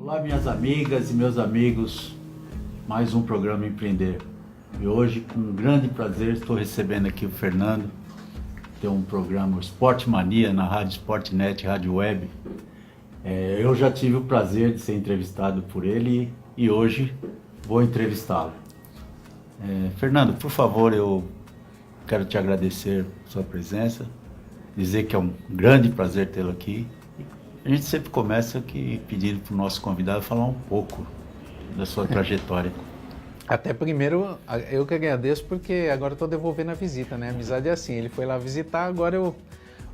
Olá, minhas amigas e meus amigos, mais um programa Empreender. E hoje, com um grande prazer, estou recebendo aqui o Fernando, que tem um programa Esporte Mania na Rádio Sportnet, Rádio Web. Eu já tive o prazer de ser entrevistado por ele e hoje vou entrevistá-lo. Fernando, por favor, eu quero te agradecer a sua presença, dizer que é um grande prazer tê-lo aqui. A gente sempre começa aqui pedindo para o nosso convidado falar um pouco da sua trajetória. Até primeiro, eu que agradeço porque agora estou devolvendo a visita, né? A amizade é assim, ele foi lá visitar, agora eu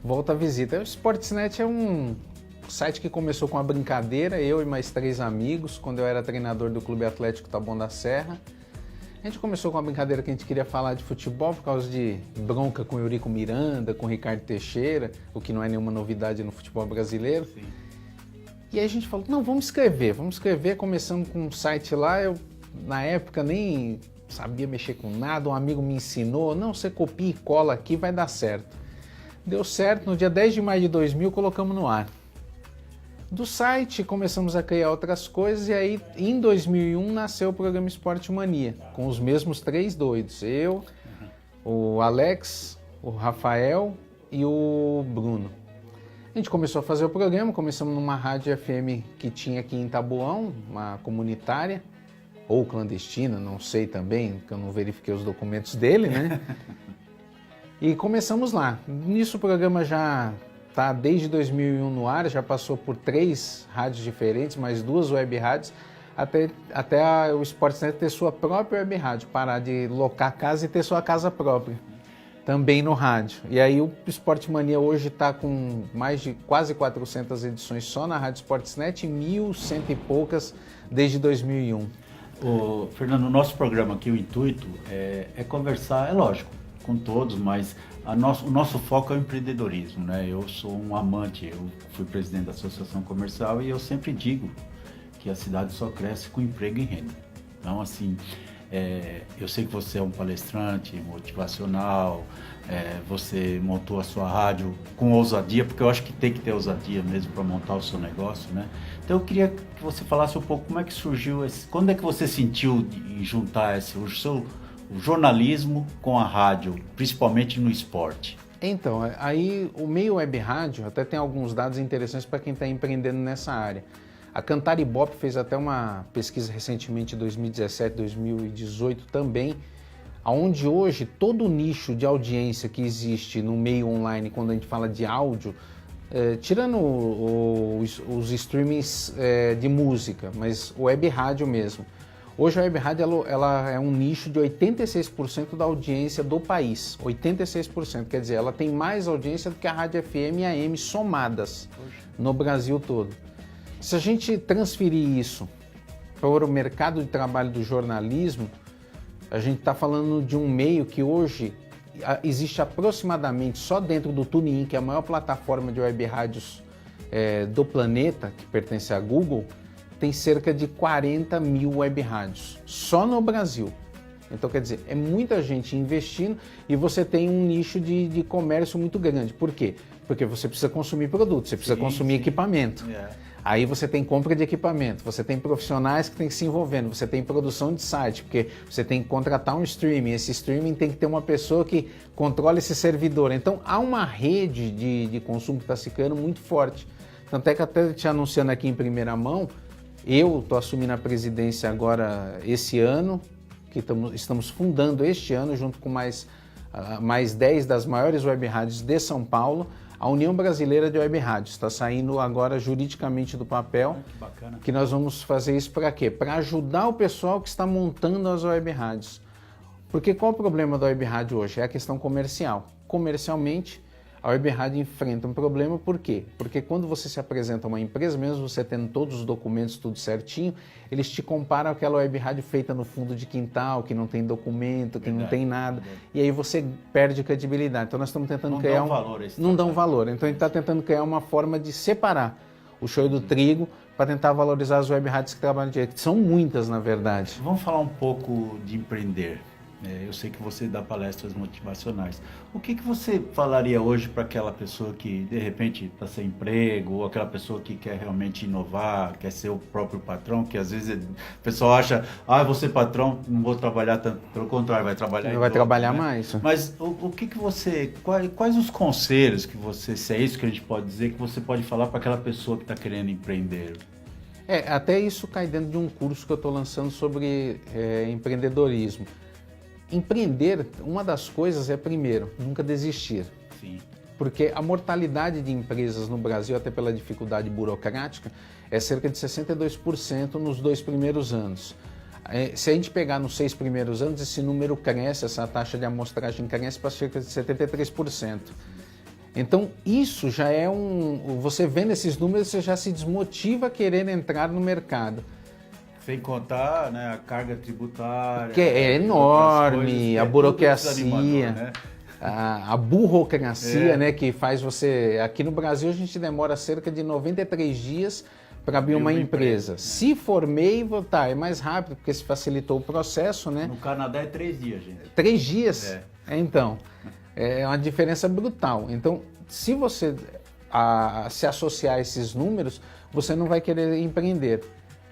volto a visita. O Sportsnet é um site que começou com uma brincadeira, eu e mais 3 amigos, quando eu era treinador do Clube Atlético Taboão da Serra. A gente começou com uma brincadeira que a gente queria falar de futebol por causa de bronca com Eurico Miranda, com Ricardo Teixeira, o que não é nenhuma novidade no futebol brasileiro. Sim. E aí a gente falou, não, vamos escrever, começamos com um site lá, eu na época nem sabia mexer com nada, um amigo me ensinou, não, você copia e cola aqui, vai dar certo. Deu certo, no dia 10 de maio de 2000 colocamos no ar. Do site começamos a criar outras coisas e aí em 2001 nasceu o programa Esporte Mania, com os mesmos 3 doidos, eu, o Alex, o Rafael e o Bruno. A gente começou a fazer o programa, começamos numa rádio FM que tinha aqui em Taboão, uma comunitária, ou clandestina, não sei também, porque eu não verifiquei os documentos dele, né? E começamos lá. Nisso o programa já está desde 2001 no ar, já passou por 3 rádios diferentes, mais 2 web rádios, até o Sportsnet ter sua própria web rádio, parar de locar casa e ter sua casa própria, também no rádio. E aí o Esporte Mania hoje está com mais de quase 400 edições só na Rádio Sportsnet e 1.100 e poucas desde 2001. Fernando, o nosso programa aqui, o intuito é conversar, é lógico, com todos, mas o nosso foco é o empreendedorismo, né? Eu sou um amante, eu fui presidente da Associação Comercial e eu sempre digo que a cidade só cresce com emprego e renda. Então, assim, eu sei que você é um palestrante motivacional, você montou a sua rádio com ousadia, porque eu acho que tem que ter ousadia mesmo para montar o seu negócio, né? Então eu queria que você falasse um pouco como é que surgiu quando é que você sentiu em juntar o jornalismo com a rádio, principalmente no esporte? Então, aí o meio web rádio até tem alguns dados interessantes para quem está empreendendo nessa área. A Cantar Ibope fez até uma pesquisa recentemente, em 2017, 2018 também, onde hoje todo o nicho de audiência que existe no meio online, quando a gente fala de áudio, tirando os streamings de música, mas o web rádio mesmo. Hoje a web rádio ela é um nicho de 86% da audiência do país, 86%, quer dizer, ela tem mais audiência do que a rádio FM e a AM somadas no Brasil todo. Se a gente transferir isso para o mercado de trabalho do jornalismo, a gente está falando de um meio que hoje existe aproximadamente, só dentro do TuneIn, que é a maior plataforma de web rádios do planeta, que pertence à Google, tem cerca de 40 mil web rádios, só no Brasil. Então, quer dizer, é muita gente investindo e você tem um nicho de comércio muito grande. Por quê? Porque você precisa consumir produto, você precisa consumir equipamento. Aí você tem compra de equipamento, você tem profissionais que têm que se envolvendo, você tem produção de site, porque você tem que contratar um streaming, esse streaming tem que ter uma pessoa que controla esse servidor. Então há uma rede de consumo que está se criando muito forte. Tanto é que até te anunciando aqui em primeira mão, eu estou assumindo a presidência agora esse ano, que estamos fundando este ano, junto com mais 10 das maiores web rádios de São Paulo, a União Brasileira de Web Rádios. Está saindo agora juridicamente do papel. Que bacana. Que nós vamos fazer isso para quê? Para ajudar o pessoal que está montando as web rádios. Porque qual o problema da web rádio hoje? É a questão comercial. Comercialmente, a web rádio enfrenta um problema, por quê? Porque quando você se apresenta a uma empresa, mesmo você tendo todos os documentos, tudo certinho, eles te comparam aquela web rádio feita no fundo de quintal, que não tem documento, que não tem nada, e aí você perde credibilidade. Então nós estamos tentando criar não dão valor. Então a gente está tentando criar uma forma de separar o shoyu do trigo para tentar valorizar as web rádios que trabalham direito, que são muitas, na verdade. Vamos falar um pouco de empreender. Eu sei que você dá palestras motivacionais. O que você falaria hoje para aquela pessoa que, de repente, está sem emprego, ou aquela pessoa que quer realmente inovar, quer ser o próprio patrão, que às vezes o pessoal acha, vou ser patrão, não vou trabalhar tanto. Pelo contrário, vai trabalhar Não vai trabalhar né? mais. Mas o que você... Quais os conselhos que você, se é isso que a gente pode dizer, que você pode falar para aquela pessoa que está querendo empreender? Até isso cai dentro de um curso que eu estou lançando sobre empreendedorismo. Empreender, uma das coisas é, primeiro, nunca desistir. Sim. Porque a mortalidade de empresas no Brasil, até pela dificuldade burocrática, é cerca de 62% nos 2 primeiros anos. Se a gente pegar nos 6 primeiros anos, esse número cresce, essa taxa de amostragem cresce para cerca de 73%. Então, isso já é você vendo esses números, você já se desmotiva a querer entrar no mercado. Sem contar, né, a carga tributária. Que é enorme, a burocracia, né? a burocracia, né, que faz você... Aqui no Brasil a gente demora cerca de 93 dias para abrir uma empresa. Né? Se for MEI, é mais rápido, porque se facilitou o processo, né? No Canadá é 3 dias, gente. 3 dias? Então, é uma diferença brutal. Então, se você se associar a esses números, você não vai querer empreender.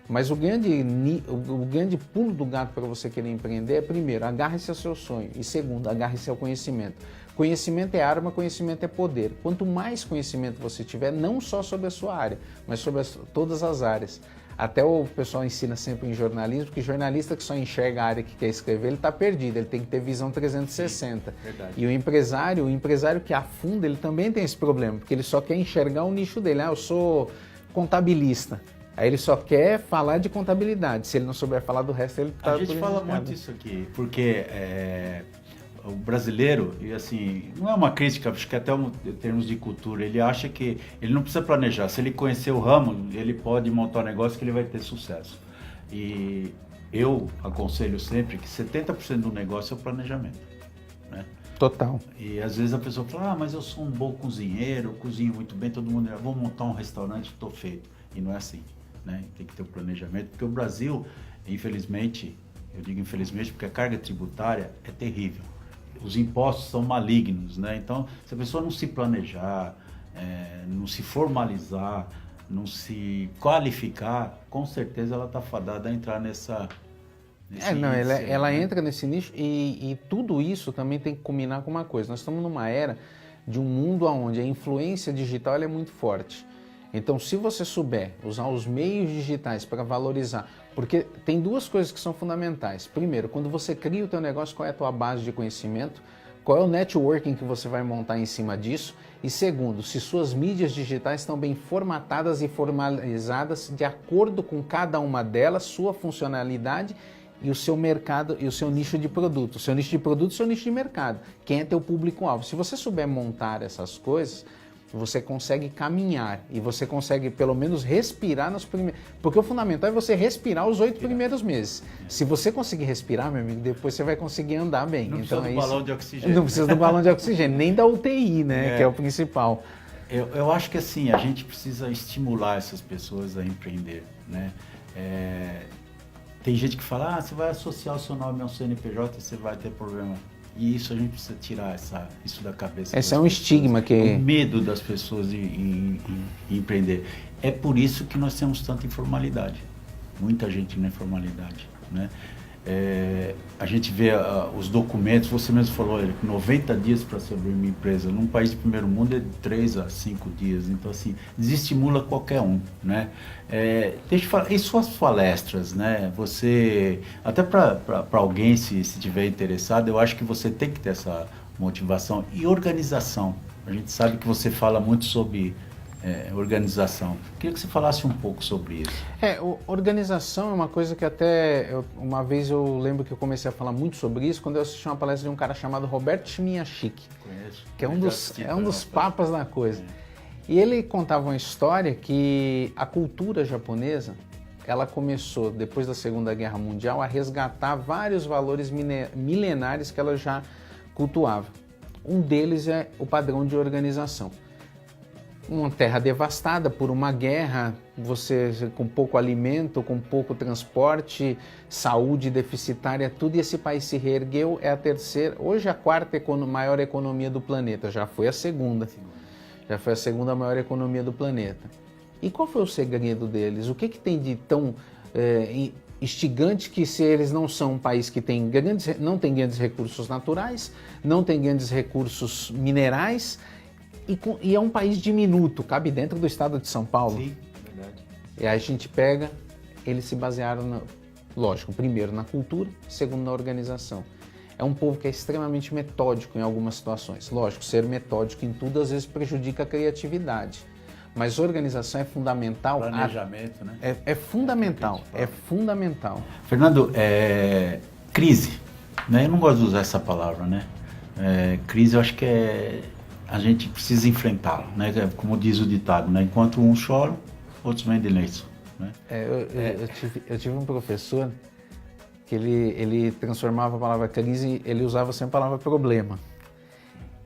Mas o grande pulo do gato para você querer empreender é, primeiro, agarre-se ao seu sonho. E segundo, agarre-se ao conhecimento. Conhecimento é arma, conhecimento é poder. Quanto mais conhecimento você tiver, não só sobre a sua área, mas sobre todas as áreas. Até o pessoal ensina sempre em jornalismo que jornalista que só enxerga a área que quer escrever, ele está perdido, ele tem que ter visão 360. Sim, verdade. E o empresário que afunda, ele também tem esse problema, porque ele só quer enxergar o nicho dele. Eu sou contabilista. Aí ele só quer falar de contabilidade. Se ele não souber falar do resto, ele está... A gente fala muito isso aqui, porque o brasileiro, e assim, não é uma crítica, acho que até em termos de cultura, ele acha que ele não precisa planejar. Se ele conhecer o ramo, ele pode montar um negócio que ele vai ter sucesso. E eu aconselho sempre que 70% do negócio é o planejamento, né? Total. E às vezes a pessoa fala, mas eu sou um bom cozinheiro, eu cozinho muito bem, todo mundo, vou montar um restaurante, estou feito. E não é assim. Né? Tem que ter o planejamento, porque o Brasil, infelizmente, eu digo infelizmente porque a carga tributária é terrível. Os impostos são malignos, né? Então, se a pessoa não se planejar, não se formalizar, não se qualificar, com certeza ela está fadada a entrar nesse ela entra nesse nicho e tudo isso também tem que combinar com uma coisa. Nós estamos numa era de um mundo onde a influência digital é muito forte. Então, se você souber usar os meios digitais para valorizar, porque tem 2 coisas que são fundamentais. Primeiro, quando você cria o teu negócio, qual é a tua base de conhecimento? Qual é o networking que você vai montar em cima disso? E segundo, se suas mídias digitais estão bem formatadas e formalizadas de acordo com cada uma delas, sua funcionalidade e o seu mercado e o seu nicho de produto. O seu nicho de produto e o seu nicho de mercado. Quem é teu público-alvo? Se você souber montar essas coisas, você consegue caminhar e você consegue pelo menos respirar nos primeiros... Porque o fundamental é você respirar os 8 primeiros meses. Se você conseguir respirar, meu amigo, depois você vai conseguir andar bem. Não então, precisa do balão de oxigênio. Não precisa do balão de oxigênio, nem da UTI, né? Que é o principal. Eu acho que assim, a gente precisa estimular essas pessoas a empreender, né? Tem gente que fala, você vai associar o seu nome ao CNPJ, você vai ter problema. E isso a gente precisa tirar isso da cabeça. Esse é um estigma que... O medo das pessoas em empreender. É por isso que nós temos tanta informalidade. Muita gente na informalidade, né? A gente vê os documentos, você mesmo falou, 90 dias para se abrir uma empresa. Num país de primeiro mundo é de 3 a 5 dias. Então, assim, desestimula qualquer um, né? Deixa eu falar, e suas palestras, né? Você, até para alguém, se tiver interessado, eu acho que você tem que ter essa motivação. E organização. A gente sabe que você fala muito sobre... organização. Queria que você falasse um pouco sobre isso. Organização é uma coisa que uma vez eu lembro que eu comecei a falar muito sobre isso quando eu assisti uma palestra de um cara chamado Roberto Chmielewski, que é um dos papas da coisa. E ele contava uma história que a cultura japonesa, ela começou, depois da Segunda Guerra Mundial, a resgatar vários valores milenares que ela já cultuava. Um deles é o padrão de organização. uma terra devastada por uma guerra, você com pouco alimento, com pouco transporte, saúde deficitária, tudo, e esse país se reergueu, é a terceira, hoje a quarta maior economia do planeta, já foi a segunda maior economia do planeta. E qual foi o segredo deles? O que tem de tão instigante que, se eles não são um país que não tem grandes recursos naturais, não tem grandes recursos minerais, e é um país diminuto, cabe dentro do estado de São Paulo. Sim, verdade. E aí a gente pega, eles se basearam, lógico, primeiro na cultura, segundo na organização. É um povo que é extremamente metódico em algumas situações. Lógico, ser metódico em tudo às vezes prejudica a criatividade, mas organização é fundamental. Planejamento, né? É fundamental, é fundamental. Fernando, crise, né? Eu não gosto de usar essa palavra, né? Crise, eu acho que a gente precisa enfrentá-la, né? Como diz o ditado, né? Enquanto uns choram, outros vendem lenço, né? Eu tive um professor que ele transformava a palavra crise, ele usava sempre a palavra problema.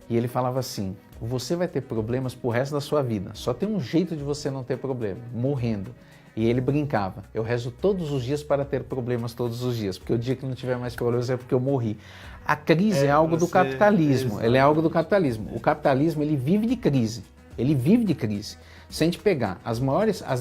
E ele falava assim: você vai ter problemas pro resto da sua vida, só tem um jeito de você não ter problema, morrendo. E ele brincava: eu rezo todos os dias para ter problemas todos os dias, porque o dia que não tiver mais problemas é porque eu morri. A crise é algo do capitalismo, ele é algo do capitalismo. O capitalismo, ele vive de crise, ele vive de crise. Se a gente pegar as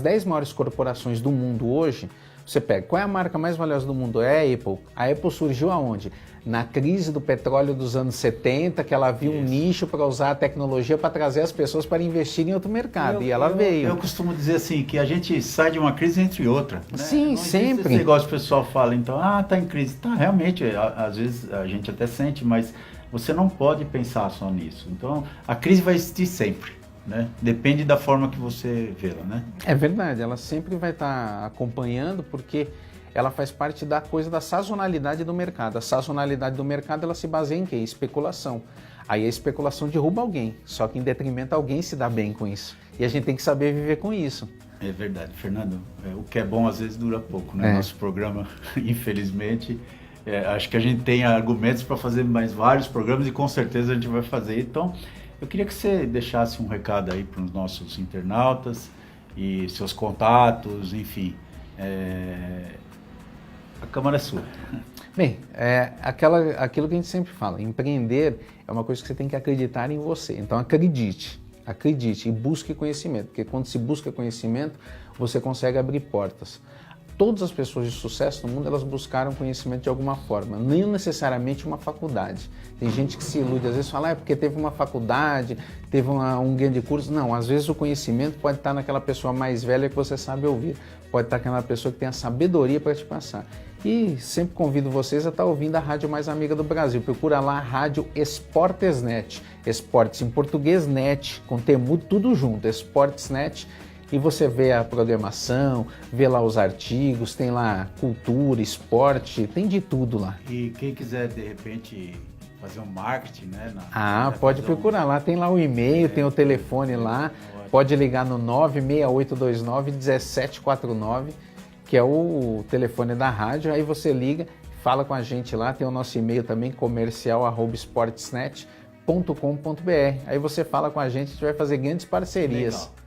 10 maiores corporações do mundo hoje, você pega, qual é a marca mais valiosa do mundo? É a Apple. A Apple surgiu aonde? Na crise do petróleo dos anos 70, que ela viu um nicho para usar a tecnologia para trazer as pessoas para investir em outro mercado, e ela veio. Eu costumo dizer assim, que a gente sai de uma crise entre outra, né? Sim, sempre. Esse negócio que o pessoal fala, então, tá em crise. Tá, realmente, às vezes a gente até sente, mas você não pode pensar só nisso. Então, a crise vai existir sempre, né? Depende da forma que você vê-la, né? É verdade, ela sempre vai estar acompanhando, porque ela faz parte da coisa da sazonalidade do mercado. A sazonalidade do mercado, ela se baseia em quê? Especulação. Aí a especulação derruba alguém, só que em detrimento alguém se dá bem com isso. E a gente tem que saber viver com isso. É verdade, Fernando. O que é bom às vezes dura pouco, né? Nosso programa, infelizmente, acho que a gente tem argumentos para fazer mais vários programas, e com certeza a gente vai fazer. Então, eu queria que você deixasse um recado aí para os nossos internautas e seus contatos, enfim. A câmara é sua. Bem, aquilo que a gente sempre fala, empreender é uma coisa que você tem que acreditar em você. Então acredite e busque conhecimento, porque quando se busca conhecimento, você consegue abrir portas. Todas as pessoas de sucesso no mundo, elas buscaram conhecimento de alguma forma, nem necessariamente uma faculdade. Tem gente que se ilude, às vezes fala, porque teve uma faculdade, teve um grande curso. Não, às vezes o conhecimento pode estar naquela pessoa mais velha que você sabe ouvir, pode estar naquela pessoa que tem a sabedoria para te passar. E sempre convido vocês a estar ouvindo a rádio mais amiga do Brasil. Procura lá a Rádio Esportesnet, Esportes em português, net, com temudo, tudo junto, Esportesnet. E você vê a programação, vê lá os artigos, tem lá cultura, esporte, tem de tudo lá. E quem quiser, de repente, fazer um marketing, né? Pode procurar lá, tem lá o e-mail, tem o telefone lá, pode ligar no 96829-1749, que é o telefone da rádio, aí você liga, fala com a gente lá, tem o nosso e-mail também, comercial@sportsnet.com.br, aí você fala com a gente vai fazer grandes parcerias. Legal.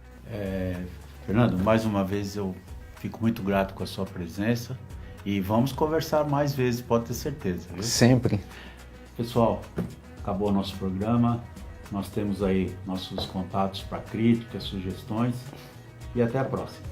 Fernando, mais uma vez eu fico muito grato com a sua presença e vamos conversar mais vezes, pode ter certeza. Viu? Sempre. Pessoal, acabou o nosso programa, nós temos aí nossos contatos para críticas, sugestões e até a próxima.